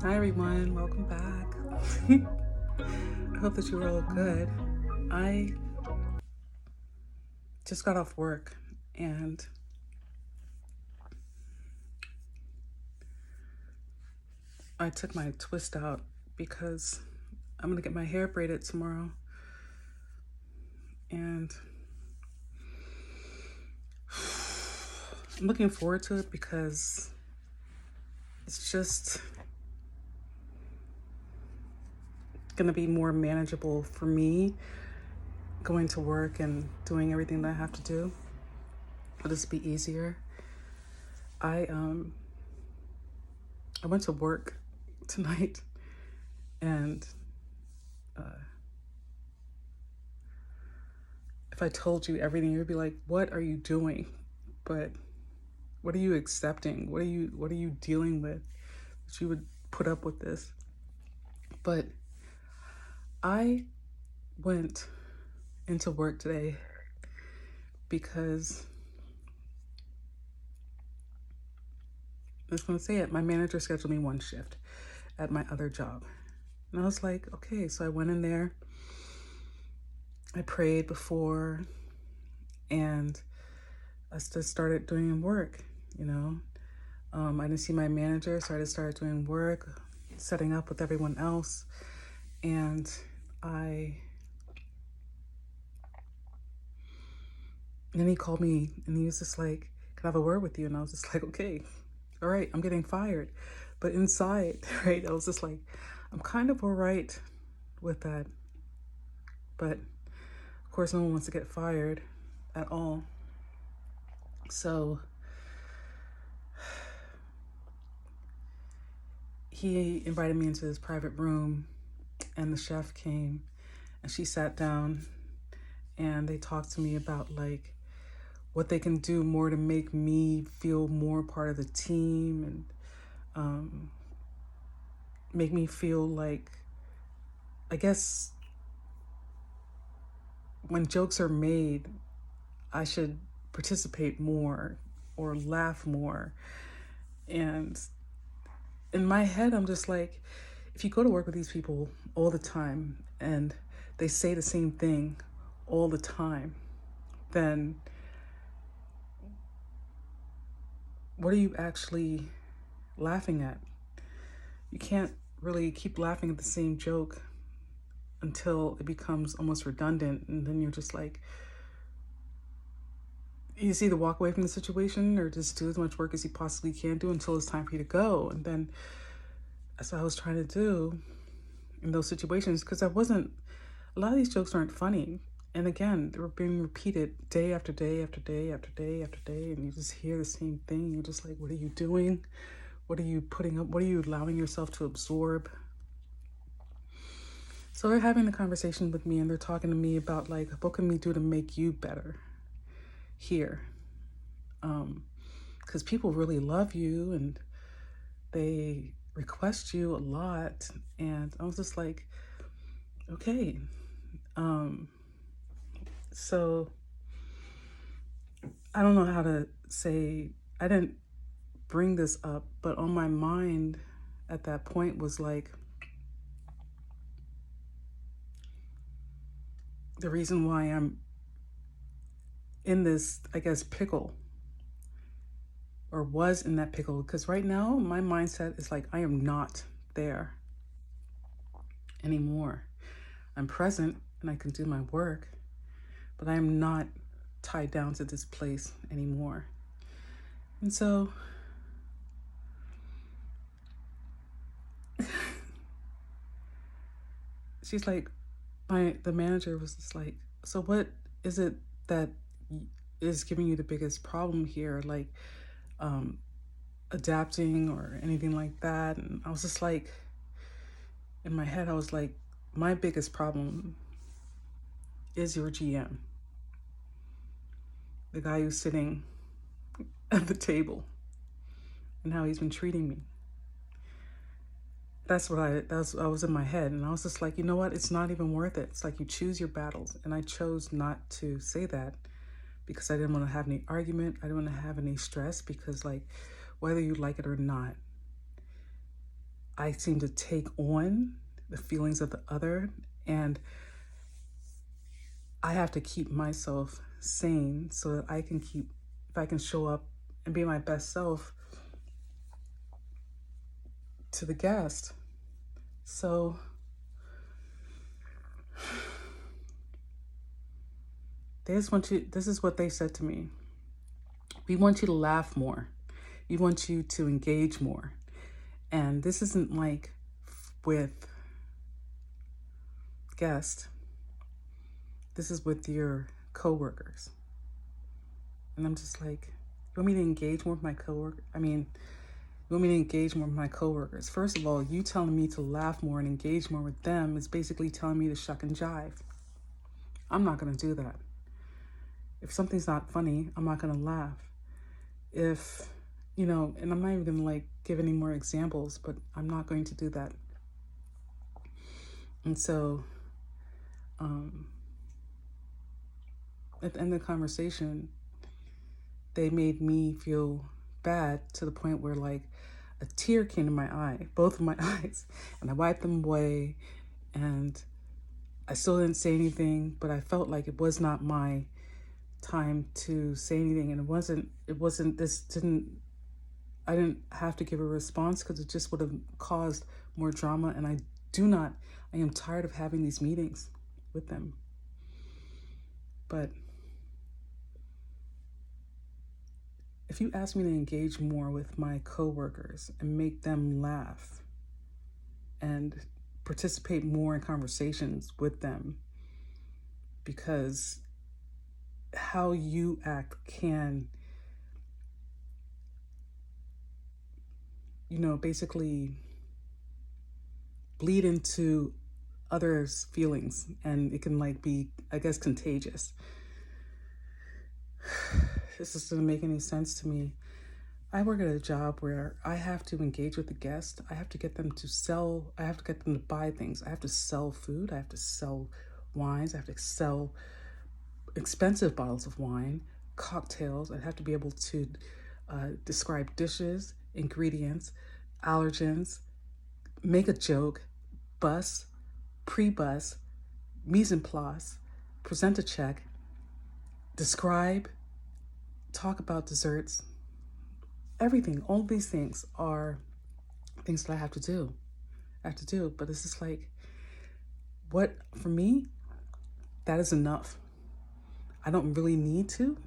Hi everyone, welcome back. I hope that you were all good. I just got off work and I took my twist out because I'm gonna get my hair braided tomorrow. And I'm looking forward to it because it's just gonna be more manageable for me going to work and doing everything that I have to do. It'll just be easier. I went to work tonight and if I told you everything, you'd be like, what are you doing? But what are you accepting? What are you dealing with that you would put up with this? But I went into work today because I was going to say it, my manager scheduled me one shift at my other job. And I was like, okay, so I went in there. I prayed before and I just started doing work, you know. I didn't see my manager, so I just started doing work, setting up with everyone else. And then he called me and he was just like, can I have a word with you? And I was just like, okay, all right, I'm getting fired. But inside, right, I was just like, I'm kind of all right with that. But of course, no one wants to get fired at all. So he invited me into his private room and the chef came and she sat down and they talked to me about like what they can do more to make me feel more part of the team and make me feel like, I guess when jokes are made, I should participate more or laugh more. And in my head, I'm just like, if you go to work with these people all the time and they say the same thing all the time, then what are you actually laughing at? You can't really keep laughing at the same joke until it becomes almost redundant, and then you're just like, you just either walk away from the situation or just do as much work as you possibly can do until it's time for you to go. And then that's what I was trying to do in those situations because a lot of these jokes aren't funny. And again, they were being repeated day after day after day after day after day, and you just hear the same thing. You're just like, what are you doing? What are you putting up? What are you allowing yourself to absorb? So they're having a conversation with me and they're talking to me about like, what can we do to make you better here? Because people really love you and they request you a lot. And I was just like, okay. So I don't know how to say, I didn't bring this up, but on my mind at that point was like, the reason why I'm in this, I guess, pickle or was in that pickle, because right now my mindset is like, I am not there anymore. I'm present and I can do my work, but I am not tied down to this place anymore. And so she's like, the manager was just like, so what is it that is giving you the biggest problem here? Like, adapting or anything like that? And I was just like, in my head, I was like, my biggest problem is your GM, the guy who's sitting at the table and how he's been treating me. That's what I was in my head. And I was just like, you know what? It's not even worth it. It's like you choose your battles. And I chose not to say that because I didn't want to have any argument. I didn't want to have any stress because like, whether you like it or not, I seem to take on the feelings of the other, and I have to keep myself sane so that if I can show up and be my best self to the guest. So this is what they said to me. We want you to laugh more. We want you to engage more. And this isn't like with guests. This is with your coworkers. And I'm just like, you want me to engage more with my coworkers? You want me to engage more with my coworkers? First of all, you telling me to laugh more and engage more with them is basically telling me to shuck and jive. I'm not going to do that. If something's not funny, I'm not going to laugh. If, and I'm not even going to like give any more examples, but I'm not going to do that. And so, at the end of the conversation, they made me feel bad to the point where like a tear came to my eye, both of my eyes, and I wiped them away, and I still didn't say anything, but I felt like it was not my time to say anything, and I didn't have to give a response because it just would have caused more drama, and I am tired of having these meetings with them. But if you ask me to engage more with my coworkers and make them laugh and participate more in conversations with them, because how you act can, basically bleed into others' feelings, and it can like be, I guess, contagious. This doesn't make any sense to me. I work at a job where I have to engage with the guest. I have to get them to buy things. I have to sell food. I have to sell wines. I have to sell expensive bottles of wine, cocktails. I have to be able to describe dishes, ingredients, allergens, make a joke, bus, pre-bus, mise en place, present a check, describe, talk about desserts, everything. All these things are things that I have to do. But it's just like, for me, that is enough. I don't really need to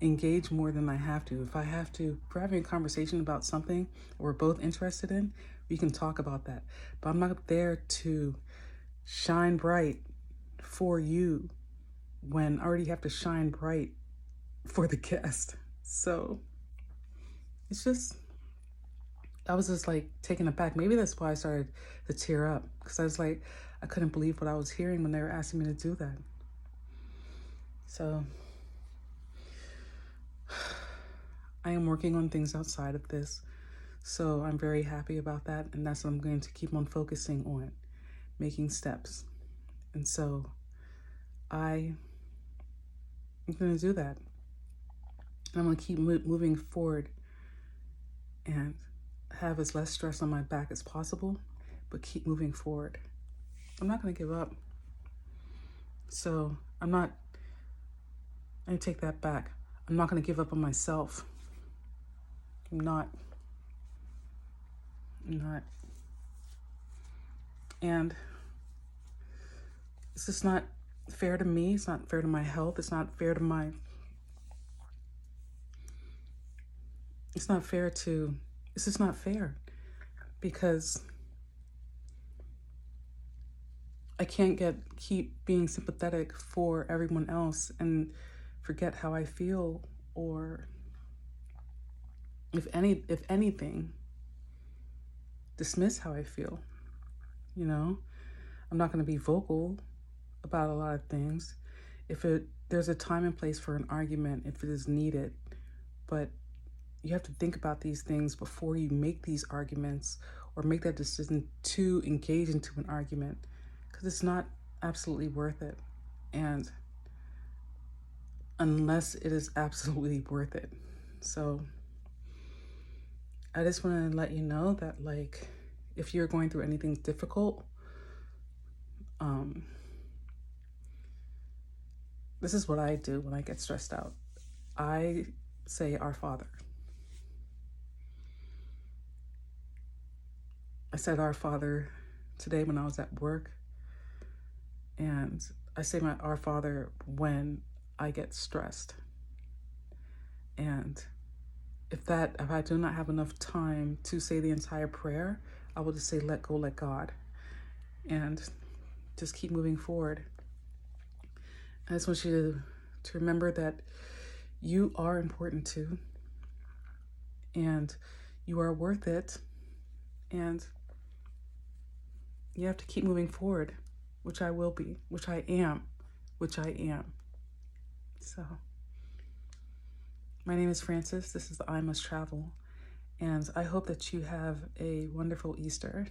engage more than I have to. If we're having a conversation about something we're both interested in, we can talk about that. But I'm not there to shine bright for you when I already have to shine bright for the guest. So I was just like taken aback. Maybe that's why I started to tear up, because I was like, I couldn't believe what I was hearing when they were asking me to do that. So I am working on things outside of this. So I'm very happy about that. And that's what I'm going to keep on focusing on, making steps. And so I'm going to do that. I'm going to keep moving forward and have as less stress on my back as possible, but keep moving forward. I'm not going to give up. So I take that back. I'm not going to give up on myself. I'm not. And it's just not fair to me. It's not fair to my health. It's not fair it's just not fair, because I can't keep being sympathetic for everyone else and forget how I feel, or if anything, dismiss how I feel. I'm not going to be vocal about a lot of things. There's a time and place for an argument if it is needed, but you have to think about these things before you make these arguments or make that decision to engage into an argument, because it's not absolutely worth it. And unless it is absolutely worth it. So I just want to let you know that, like, if you're going through anything difficult, this is what I do when I get stressed out. I say, Our Father. I said Our Father today when I was at work, and I say my Our Father when I get stressed. And if I do not have enough time to say the entire prayer, I will just say, let go, let God, and just keep moving forward. I just want you to remember that you are important too, and you are worth it, and you have to keep moving forward, which I will be, which I am. So, my name is Frances. This is the I Must Travel, and I hope that you have a wonderful Easter,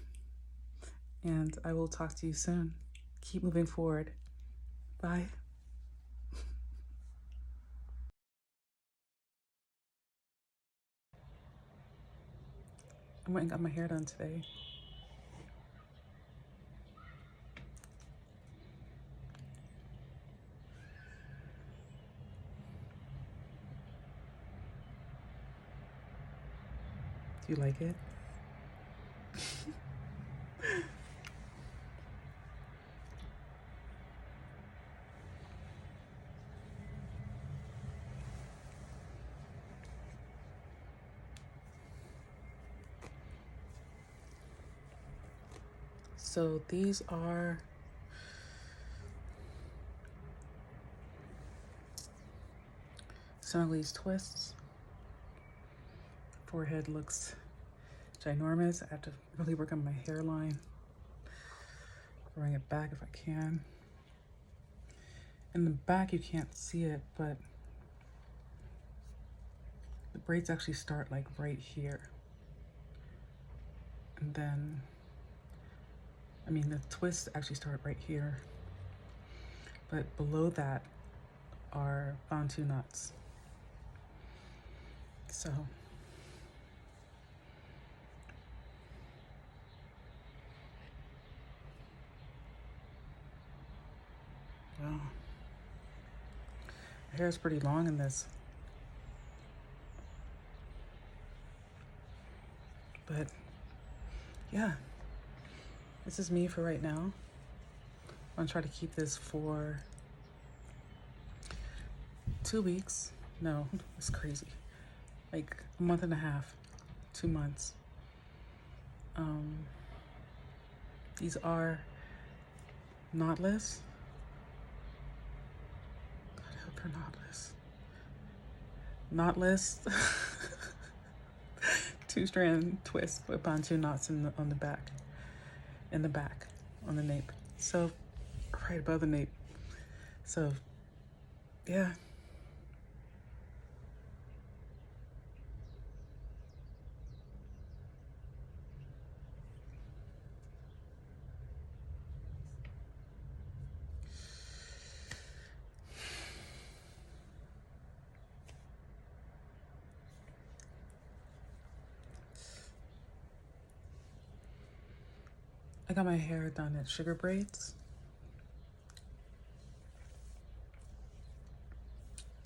and I will talk to you soon. Keep moving forward. Bye. I went and got my hair done today. Do you like it? So these are some of these twists. Forehead looks ginormous. I have to really work on my hairline. Bring it back if I can. In the back you can't see it, but the braids actually start like right here. And then, the twists actually start right here. But below that are bantu knots. So, wow. My hair is pretty long in this. But yeah, this is me for right now. I'm gonna try to keep this for 2 weeks. No, it's crazy. Like a month and a half, 2 months. These are knotless. God, I hope they're knotless. Knotless. 2-strand twist with bantu knots on the back, on the nape. So right above the nape. So yeah. I got my hair done at Sugar Braids.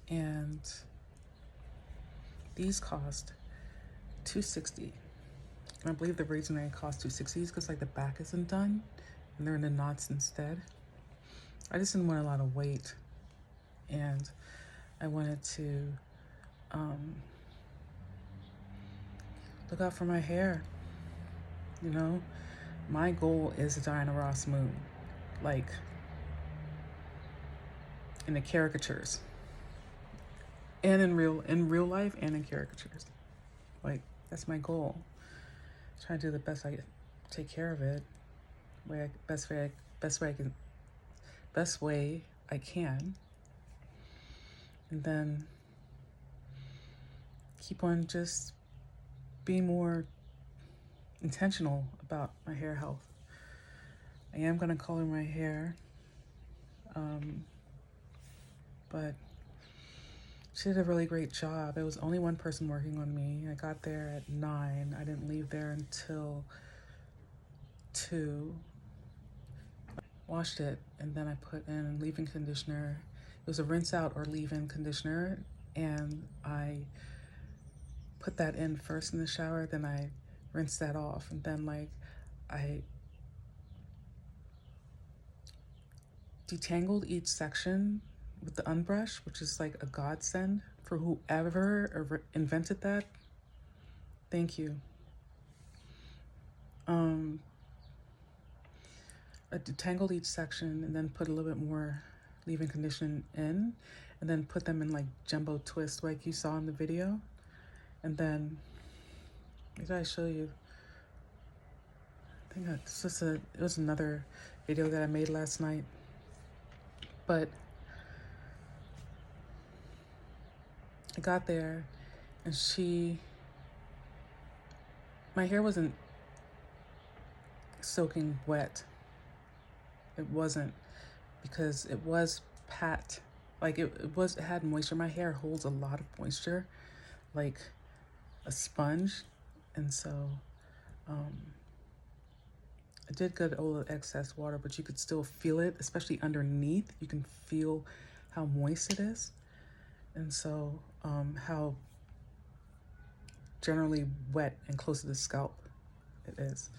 And these cost $260. And I believe the reason they cost $260 is because like the back isn't done and they're in the knots instead. I just didn't want a lot of weight, and I wanted to look out for my hair. You know, my goal is a Diana Ross moon, like in the caricatures, and in real life and in caricatures. Like that's my goal. Trying to do the best I can, take care of it, best way I can, and then keep on just being more intentional about my hair health. I am gonna color my hair, but she did a really great job. There was only one person working on me. I got there at 9. I didn't leave there until to washed it, and then I put in leave-in conditioner. It was a rinse out or leave-in conditioner, and I put that in first in the shower, then I rinsed that off, and then like I detangled each section with the unbrush, which is like a godsend for whoever invented that. Thank you. I detangled each section and then put a little bit more leave-in conditioner in, and then put them in like jumbo twist like you saw in the video. And then, did I show you? I think that's just it was another video that I made last night. But I got there and my hair wasn't soaking wet. It wasn't, because it was pat. Like it had moisture. My hair holds a lot of moisture, like a sponge. And so I did get all the excess water, but you could still feel it, especially underneath. You can feel how moist it is. And so how generally wet and close to the scalp it is.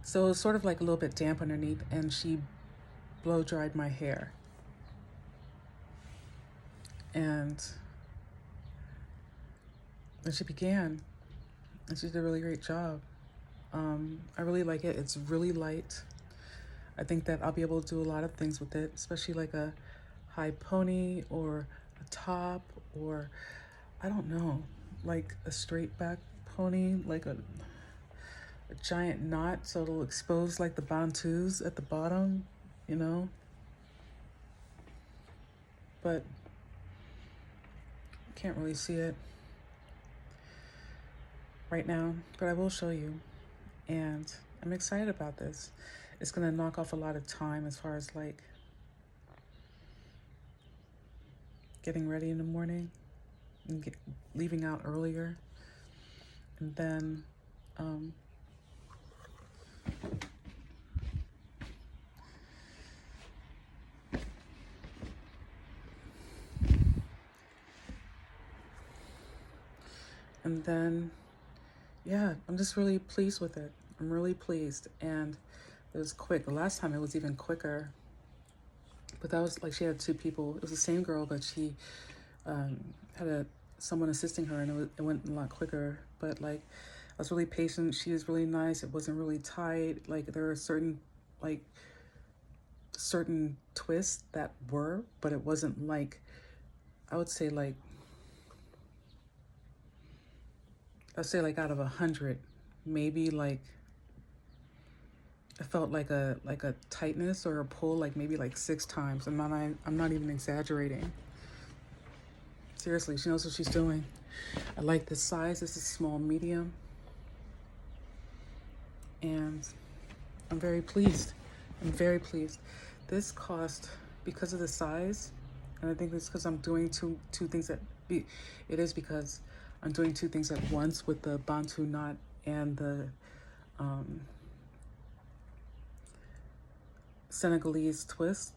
So it was sort of like a little bit damp underneath, and she blow dried my hair. And then she began, and she did a really great job. I really like it. It's really light. I think that I'll be able to do a lot of things with it, especially like a high pony or a top, or I don't know, like a straight back pony, like a giant knot, so it'll expose like the bantus at the bottom, you know. But you can't really see it right now, but I will show you. And I'm excited about this. It's gonna knock off a lot of time as far as like getting ready in the morning and leaving out earlier. And then yeah, I'm just really pleased with it. I'm really pleased. And it was quick. The last time it was even quicker, but that was like, she had 2 people. It was the same girl, but she had someone assisting her, and it went a lot quicker. But like, I was really patient. She was really nice. It wasn't really tight. Like there were certain twists that were, but it wasn't like, I would say like out of 100, maybe like I felt like a tightness or a pull, like maybe like 6 times. I'm not even exaggerating. Seriously, she knows what she's doing. I like this size. This is small, medium. And I'm very pleased. I'm very pleased. This cost, because of the size, and I think it's because I'm doing two things it is because I'm doing 2 things at once with the bantu knot and the Senegalese twist,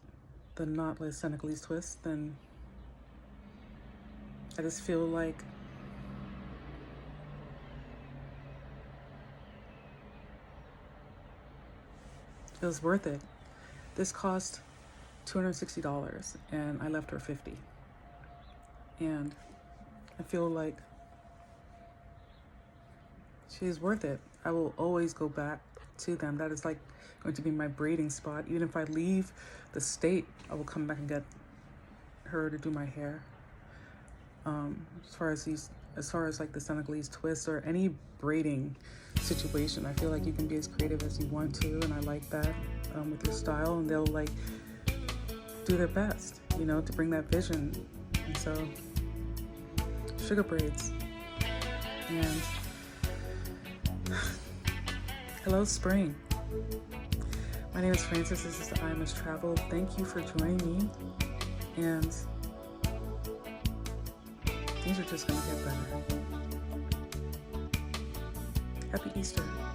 the knotless Senegalese twist. Then I just feel like it was worth it. This cost $260, and I left her $50. And I feel like she's worth it. I will always go back to them. That is like going to be my braiding spot. Even if I leave the state, I will come back and get her to do my hair. As far as like the Senegalese twist or any braiding situation, I feel like you can be as creative as you want to, and I like that with your style. And they'll like do their best, you know, to bring that vision. And so, sugar braids. And hello, spring. My name is Frances. This is the I Must Travel. Thank you for joining me. And things are just gonna get better. Happy Easter.